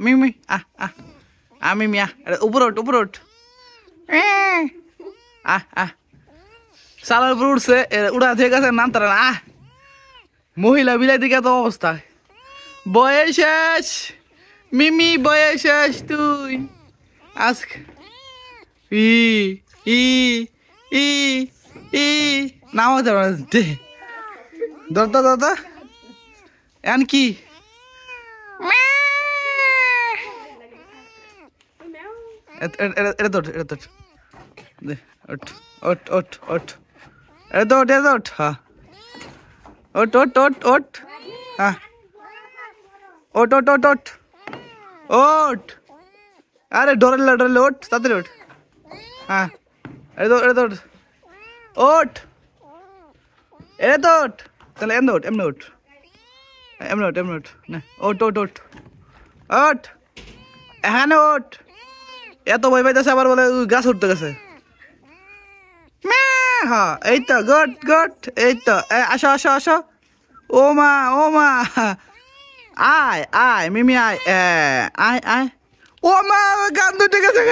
মিমি মিমি উপর ওঠ সালার উপর উঠছে উড়া থেকে গেছে নাম তারা না মহিলা বিলাই দিকে তো অবস্থা বয়ে শেষ মিমি বয়ে শেষ তুই আজকে ই ই ই ই নাম দে দরদা এন কি এটা তোট দে ওঠ এটা তোট হ্যাঁ ওট হ্যাঁ ওট আরে ডরলে ওঠ তাড়াতাড়ি ওঠ হ্যাঁ এটা ওঠ এটা ওঠ তাহলে এমনি ওঠ না ওঠ এখানে ওঠ এত ভয় পাইতেছে আবার বলে গাছ উঠতে গেছে হ্যাঁ এই তো গট এই তো আসো ও মা আয় মিমি আয় ও মা গান দুটে গেছে